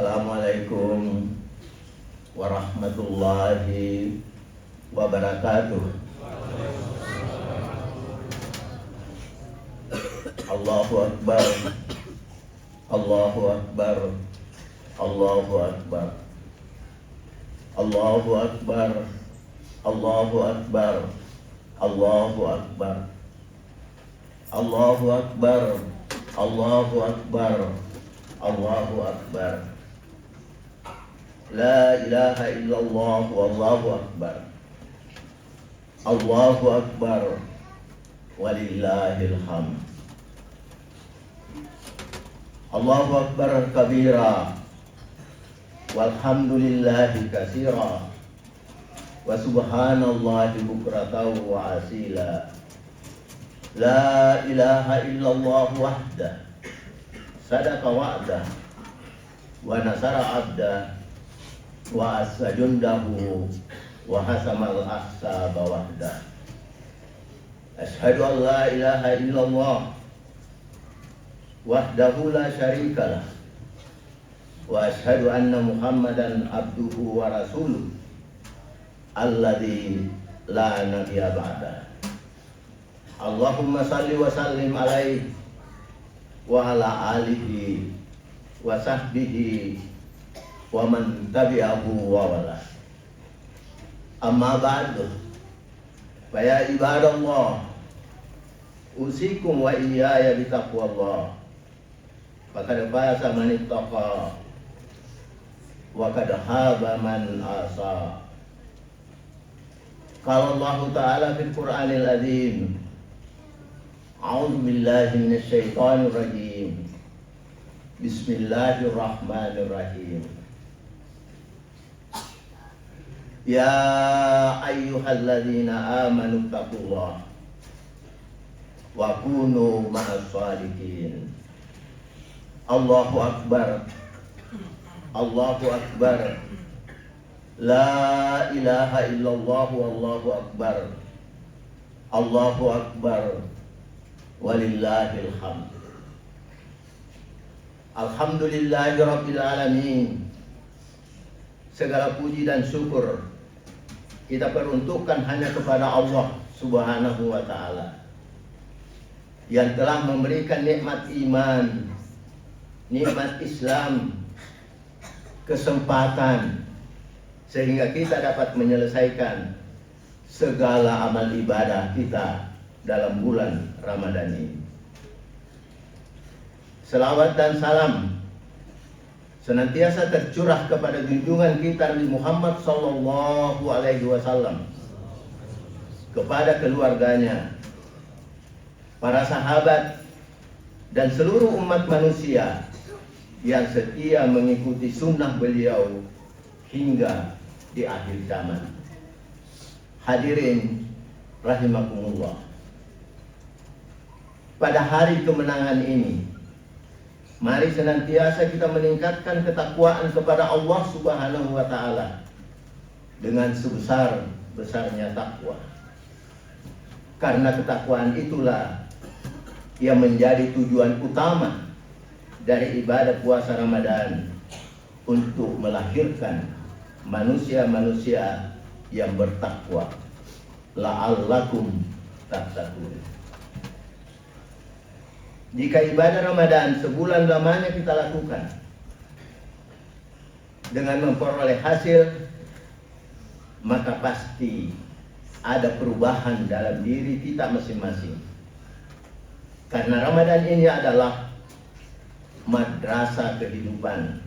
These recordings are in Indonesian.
Assalamualaikum warahmatullahi wabarakatuh. Allahu Akbar, Allahu Akbar, Allahu Akbar, Allahu Akbar, Allahu Akbar, Allahu Akbar, Allahu Akbar, Allahu Akbar, Allahu Akbar. La ilaha illallah wallahu akbar. Allahu Akbar walillahil hamd. Allahu Akbar kabira walhamdulillahi katsira wa subhanallahi bukratan wa asila. La ilaha illallah wahdah sadaqa wa'dah wa nasara 'abdah wa asjundahu wa hasamal ahsaba wahdah. Asyhadu an la ilaha illallah wahdahu la syarikalah wa asyhadu anna Muhammadan abduhu wa rasuluh alladzi la nabiyya ba'da. Allahumma salli wa sallim alaihi wa ala alihi wa sahbihi wa man tabi'ahu wa wala. Amma ba'du, fa ya ibadallah, usikum wa iyaya bitaqwallah. Faqad faza man ittaqa wa qad haba man asa. Qala Allah Ta'ala fil Qur'anil Azim, a'udzu billahi minasy syaithanir rajim. Bismillahirrahmanirrahim. Ya ayyuhalladzina amanu taqullah wa kunu ma'as shadiqin. Allahu Akbar, Allahu Akbar. La ilaha illallah wallahu akbar. Allahu Akbar walillahil hamd. Alhamdulillahi rabbil alamin. Segala puji dan syukur kita peruntukkan hanya kepada Allah Subhanahu wa ta'ala yang telah memberikan nikmat iman, nikmat Islam, kesempatan sehingga kita dapat menyelesaikan segala amal ibadah kita dalam bulan Ramadan ini. Selawat dan salam senantiasa tercurah kepada junjungan kita Nabi Muhammad sallallahu alaihi wasallam, kepada keluarganya, para sahabat dan seluruh umat manusia yang setia mengikuti sunnah beliau hingga di akhir zaman. Hadirin rahimakumullah. Pada hari kemenangan ini, mari senantiasa kita meningkatkan ketakwaan kepada Allah Subhanahu wa ta'ala dengan sebesar-besarnya takwa. Karena ketakwaan itulah yang menjadi tujuan utama dari ibadah puasa Ramadan, untuk melahirkan manusia-manusia yang bertakwa. La'allakum tattaqun. Jika ibadah Ramadan sebulan lamanya kita lakukan dengan memperoleh hasil, maka pasti ada perubahan dalam diri kita masing-masing. Karena Ramadan ini adalah madrasah kehidupan,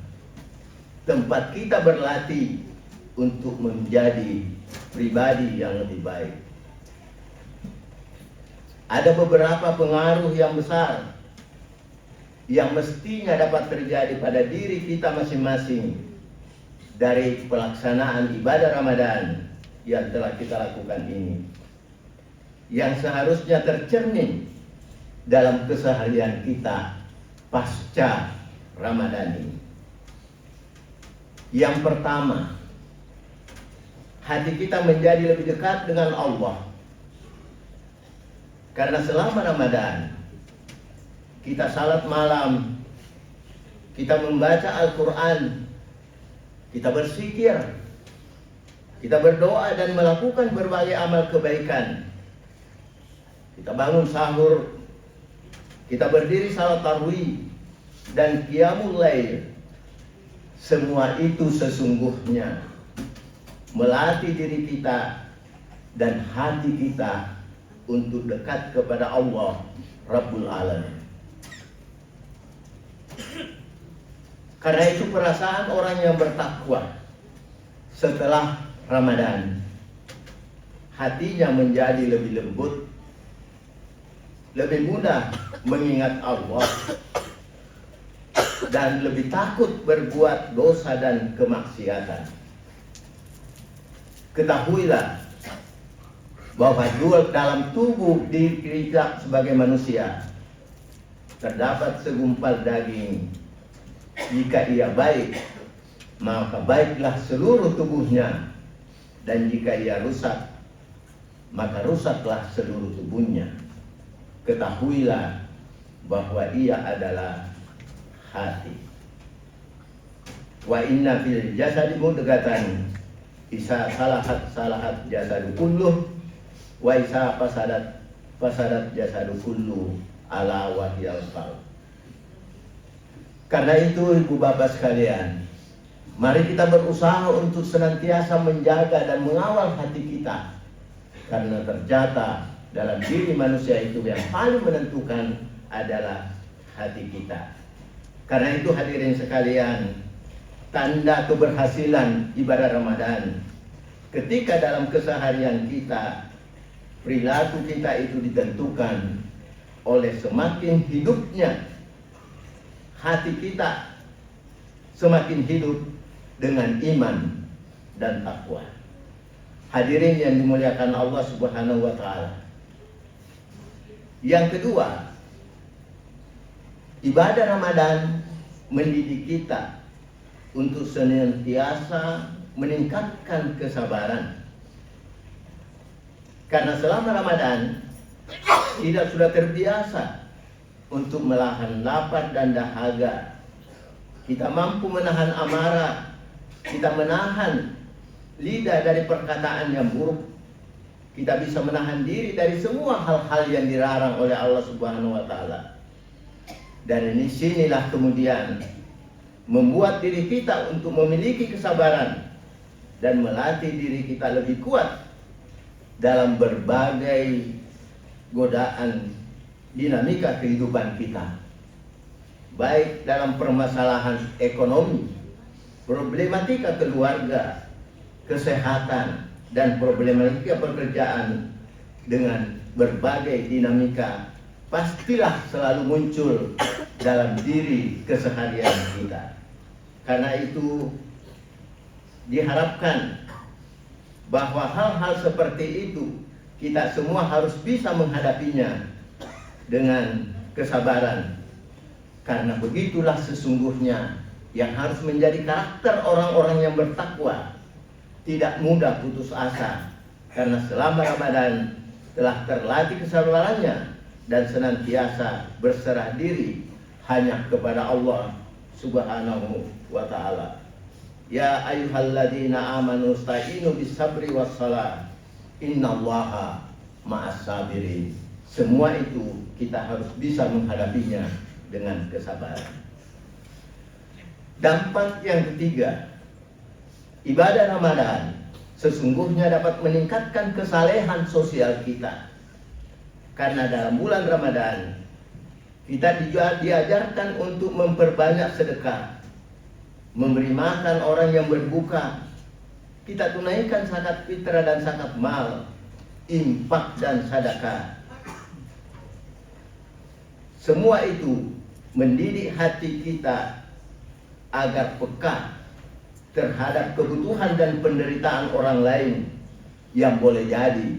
tempat kita berlatih untuk menjadi pribadi yang lebih baik. Ada beberapa pengaruh yang besar yang mestinya dapat terjadi pada diri kita masing-masing dari pelaksanaan ibadah Ramadan yang telah kita lakukan ini, yang seharusnya tercermin dalam keseharian kita pasca Ramadan ini. Yang pertama, hati kita menjadi lebih dekat dengan Allah. Karena selama Ramadan kita salat malam, kita membaca Al-Quran, kita berzikir, kita berdoa dan melakukan berbagai amal kebaikan. Kita bangun sahur, kita berdiri salat tarawih dan qiyamul lail. Semua itu sesungguhnya melatih diri kita dan hati kita untuk dekat kepada Allah Rabbul Alamin. Karena itu perasaan orang yang bertakwa setelah Ramadan, hatinya menjadi lebih lembut, lebih mudah mengingat Allah, dan lebih takut berbuat dosa dan kemaksiatan. Ketahuilah bahwa dalam tubuh diri kita sebagai manusia terdapat segumpal daging. Jika ia baik, maka baiklah seluruh tubuhnya, dan jika ia rusak, maka rusaklah seluruh tubuhnya. Ketahuilah bahwa ia adalah hati. Wa inna fil jasadi mudghatan isa salahat jasadu kulluh wa isa fasadat jasadu kulluh ala wahyal qalb. Karena itu ibu bapak sekalian, mari kita berusaha untuk senantiasa menjaga dan mengawal hati kita, karena ternyata dalam diri manusia itu yang paling menentukan adalah hati kita. Karena itu hadirin sekalian, tanda keberhasilan ibadah Ramadan ketika dalam keseharian kita perilaku kita itu ditentukan oleh semakin hidupnya hati kita, semakin hidup dengan iman dan takwa. Hadirin yang dimuliakan Allah Subhanahu wa taala. Yang kedua, ibadah Ramadan mendidik kita untuk senantiasa meningkatkan kesabaran. Karena selama Ramadan kita sudah terbiasa untuk menahan lapar dan dahaga. Kita mampu menahan amarah, kita menahan lidah dari perkataan yang buruk. Kita bisa menahan diri dari semua hal-hal yang dilarang oleh Allah Subhanahu wa taala. Dan sinilah kemudian membuat diri kita untuk memiliki kesabaran dan melatih diri kita lebih kuat dalam berbagai godaan dinamika kehidupan kita, baik dalam permasalahan ekonomi, problematika keluarga, kesehatan, dan problematika pekerjaan. Dengan berbagai dinamika pastilah selalu muncul dalam diri keseharian kita. Karena itu diharapkan bahwa hal-hal seperti itu kita semua harus bisa menghadapinya dengan kesabaran, karena begitulah sesungguhnya yang harus menjadi karakter orang-orang yang bertakwa. Tidak mudah putus asa, karena selama Ramadan telah terlatih kesabarannya dan senantiasa berserah diri hanya kepada Allah Subhanahu wa taala. Ya ayyuhalladzina amanu sta'inu bis-sabri was-shalah innallaha ma'as sabirin. Semua itu kita harus bisa menghadapinya dengan kesabaran. Dampak yang ketiga, ibadah Ramadan sesungguhnya dapat meningkatkan kesalehan sosial kita. Karena dalam bulan Ramadan kita juga diajarkan untuk memperbanyak sedekah, memberi makan orang yang berbuka, kita tunaikan zakat fitrah dan zakat mal, infak dan sedekah. Semua itu mendidik hati kita agar peka terhadap kebutuhan dan penderitaan orang lain yang boleh jadi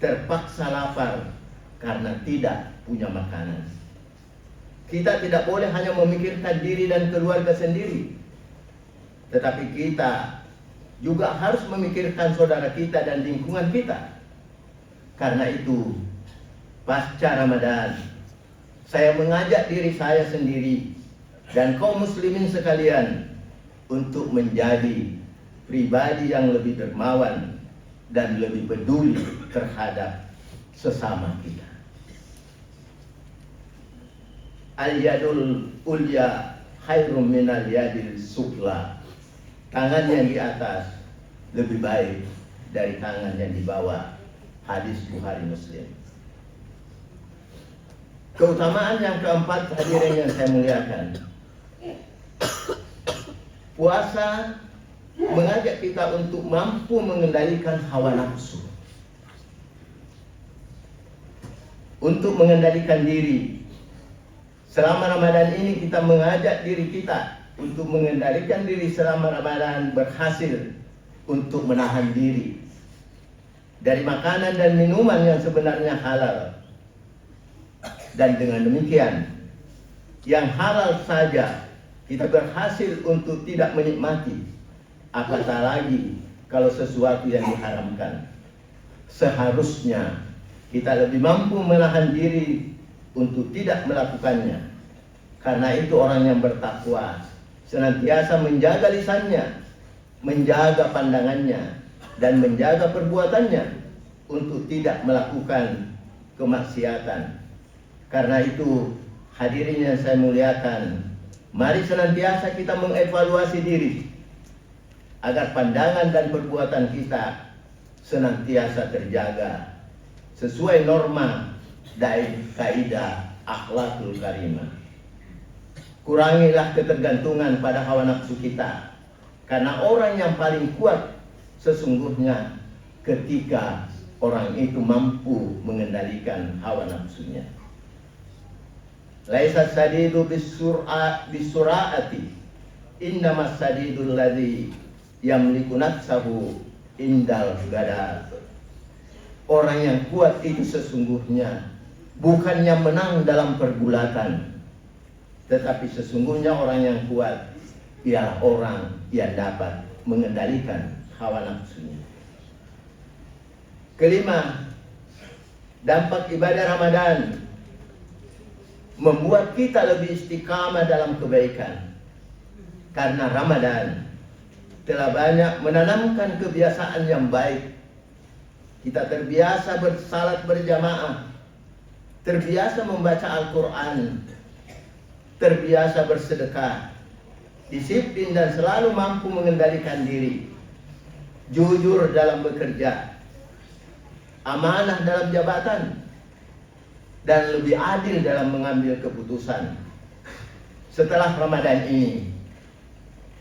terpaksa lapar karena tidak punya makanan. Kita tidak boleh hanya memikirkan diri dan keluarga sendiri, tetapi kita juga harus memikirkan saudara kita dan lingkungan kita. Karena itu, pasca Ramadan, saya mengajak diri saya sendiri dan kaum muslimin sekalian untuk menjadi pribadi yang lebih dermawan dan lebih peduli terhadap sesama kita. Al-yadul ulya khairum minal yadil sufla. Tangan yang di atas lebih baik dari tangan yang di bawah. Hadis Bukhari Muslim. Keutamaan yang keempat, hadirin yang saya muliakan. Puasa mengajak kita untuk mampu mengendalikan hawa nafsu, untuk mengendalikan diri. Selama Ramadan ini kita mengajak diri kita untuk mengendalikan diri selama Ramadan, berhasil untuk menahan diri dari makanan dan minuman yang sebenarnya halal. Dan dengan demikian, yang halal saja kita berhasil untuk tidak menikmati, apatah lagi kalau sesuatu yang diharamkan. Seharusnya kita lebih mampu menahan diri untuk tidak melakukannya. Karena itu orang yang bertakwa senantiasa menjaga lisannya, menjaga pandangannya, dan menjaga perbuatannya untuk tidak melakukan kemaksiatan. Karena itu, hadirin yang saya muliakan, mari senantiasa kita mengevaluasi diri agar pandangan dan perbuatan kita senantiasa terjaga sesuai norma dan kaidah akhlakul karimah. Kurangilah ketergantungan pada hawa nafsu kita, karena orang yang paling kuat sesungguhnya ketika orang itu mampu mengendalikan hawa nafsunya. Laisa sadidu bisur'ati, innamas sadidul ladzi yamliku nafsahu indal gadat. Orang yang kuat itu sesungguhnya bukannya menang dalam pergulatan, tetapi sesungguhnya orang yang kuat ialah orang yang dapat mengendalikan hawa nafsunya. Kelima, dampak ibadah Ramadan membuat kita lebih istiqamah dalam kebaikan. Karena Ramadan telah banyak menanamkan kebiasaan yang baik. Kita terbiasa bersalat berjamaah, terbiasa membaca Al-Quran, terbiasa bersedekah, disiplin dan selalu mampu mengendalikan diri, jujur dalam bekerja, amanah dalam jabatan, dan lebih adil dalam mengambil keputusan. Setelah Ramadan ini,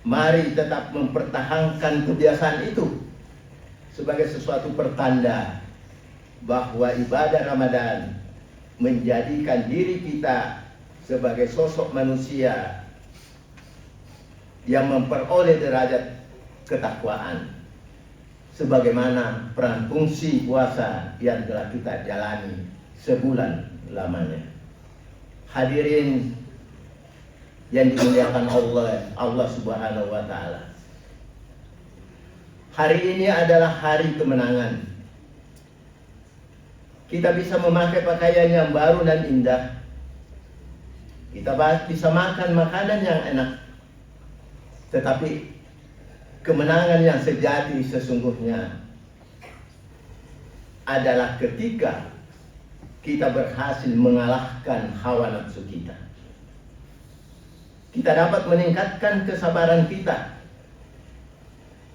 mari tetap mempertahankan kebiasaan itu sebagai sesuatu pertanda bahwa ibadah Ramadan menjadikan diri kita sebagai sosok manusia yang memperoleh derajat ketakwaan, sebagaimana peran fungsi puasa yang telah kita jalani sebulan lamanya. Hadirin yang dimuliakan Allah Subhanahu wa taala. Hari ini adalah hari kemenangan. Kita bisa memakai pakaian yang baru dan indah. Kita bisa makan makanan yang enak. Tetapi kemenangan yang sejati sesungguhnya adalah ketika kita berhasil mengalahkan hawa nafsu kita. Kita dapat meningkatkan kesabaran kita,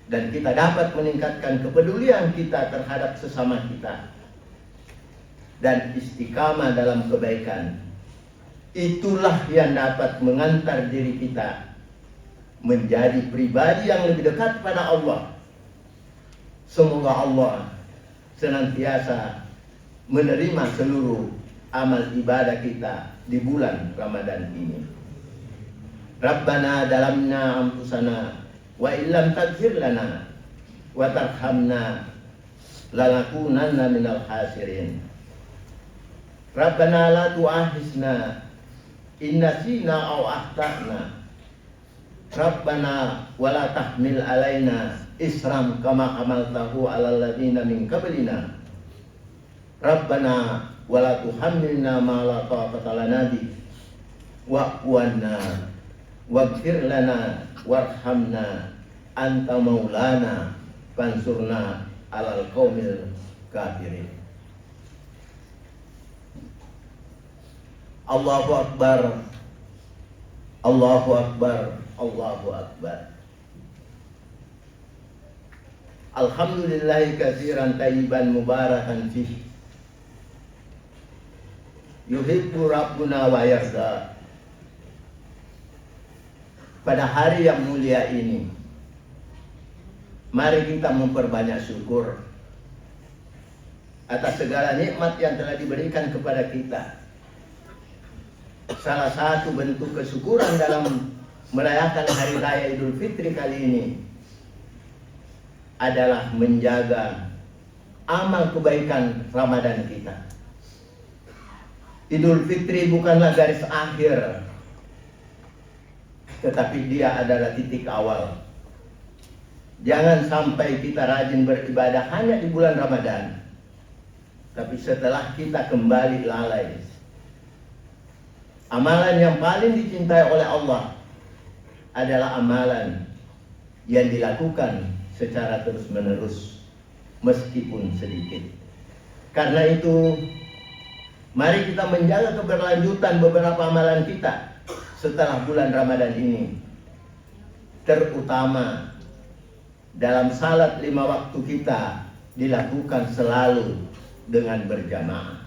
dan kita dapat meningkatkan kepedulian kita terhadap sesama kita, dan istiqamah dalam kebaikan. Itulah yang dapat mengantar diri kita menjadi pribadi yang lebih dekat pada Allah. Semoga Allah senantiasa menerima seluruh amal ibadah kita di bulan Ramadan ini. Rabbana dalamna anfusana wa illam taghfir lana wa tarhamna lanakunanna minal khasirin. Rabbana la tu'akhizna in nasina aw akhtana. Rabbana wa la tahmil alaina isram kama hamaltahu 'alal ladzina min qablina. Rabbana wa la tuhammilna ma la taqata lana bi wa'fu 'anna waghfir lana warhamna anta maulana fansurna alal qaumil kafirin. Allahu akbar, Allahu akbar, Allahu akbar. Alhamdulillahi katsiran tayyiban mubarakan fihi. Yuhibbu rabbuna wa yarda. Pada hari yang mulia ini, mari kita memperbanyak syukur atas segala nikmat yang telah diberikan kepada kita. Salah satu bentuk kesyukuran dalam merayakan Hari Raya Idul Fitri kali ini adalah menjaga amal kebaikan Ramadan kita. Idul Fitri bukanlah garis akhir, tetapi dia adalah titik awal. Jangan sampai kita rajin beribadah hanya di bulan Ramadan, tapi setelah kita kembali lalai. Amalan yang paling dicintai oleh Allah adalah amalan yang dilakukan secara terus-menerus meskipun sedikit. Karena itu, mari kita menjaga keberlanjutan beberapa amalan kita setelah bulan Ramadan ini. Terutama dalam salat 5 waktu kita dilakukan selalu dengan berjamaah.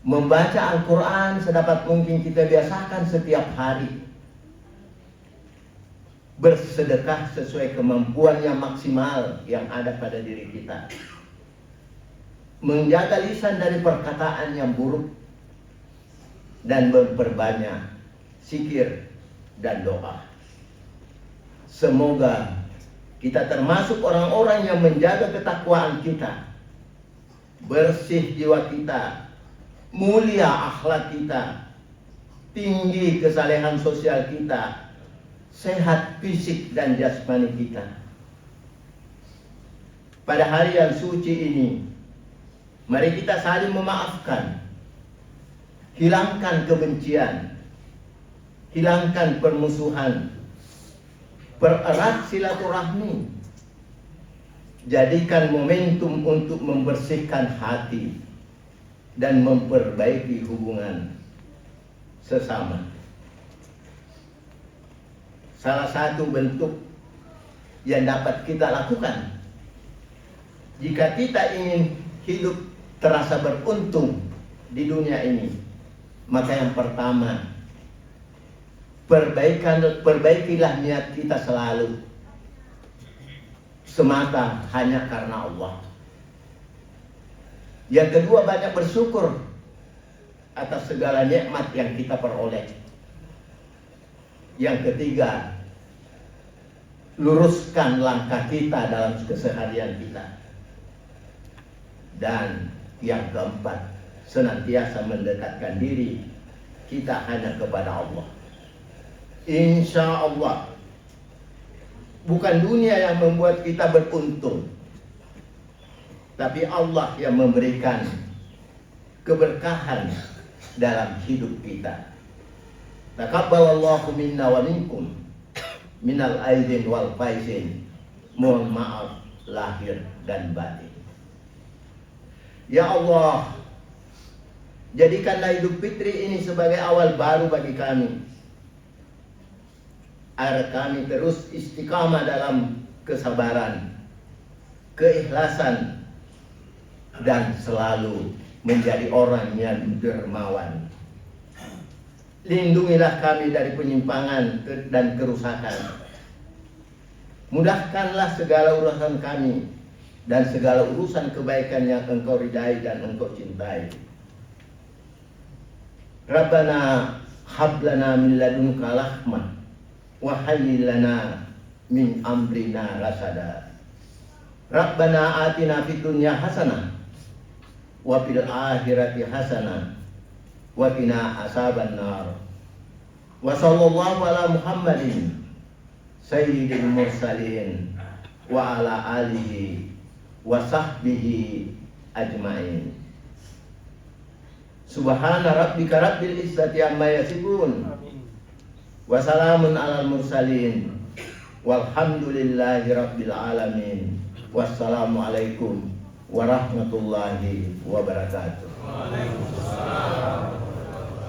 Membaca Al-Quran sedapat mungkin kita biasakan setiap hari. Bersedekah sesuai kemampuan yang maksimal yang ada pada diri kita. Menjaga lisan dari perkataan yang buruk. Dan memperbanyak zikir dan doa. Semoga kita termasuk orang-orang yang menjaga ketakwaan kita. Bersih jiwa kita. Mulia akhlak kita, tinggi kesalehan sosial kita, sehat fisik dan jasmani kita. Pada hari yang suci ini, mari kita saling memaafkan, hilangkan kebencian, hilangkan permusuhan, pererat silaturahmi, jadikan momentum untuk membersihkan hati dan memperbaiki hubungan sesama. Salah satu bentuk yang dapat kita lakukan jika kita ingin hidup terasa beruntung di dunia ini, maka yang pertama, perbaikilah niat kita selalu semata hanya karena Allah. Yang kedua, banyak bersyukur atas segala nikmat yang kita peroleh. Yang ketiga, luruskan langkah kita dalam keseharian kita. Dan yang keempat, senantiasa mendekatkan diri kita hanya kepada Allah. Insya Allah, bukan dunia yang membuat kita beruntung, tapi Allah yang memberikan keberkahan dalam hidup kita. Taqabbalallahu minna wa minkum minal aidin wal faizin. Mohon maaf lahir dan batin. Ya Allah, jadikanlah Idul Fitri ini sebagai awal baru bagi kami, agar kami terus istiqamah dalam kesabaran, keikhlasan, dan selalu menjadi orang yang dermawan. Lindungilah kami dari penyimpangan dan kerusakan. Mudahkanlah segala urusan kami dan segala urusan kebaikan yang Engkau ridai dan Engkau cintai. Rabbana hablana min ladunka rahmah wa hayyi lana min amrina rasada. Rabbana atina fid dunya hasanah wa fil akhirati hasanah wa qina azaban nar. Wa sallallahu ala Muhammadin sayyidil mursalin wa ala alihi wa sahbihi ajmain. Subhana rabbika rabbil izzati amma yasifun Wassalamun alal mursalin. Walhamdulillahi rabbil alamin. Wassalamualaikum warahmatullahi wabarakatuh. Waalaikumsalam.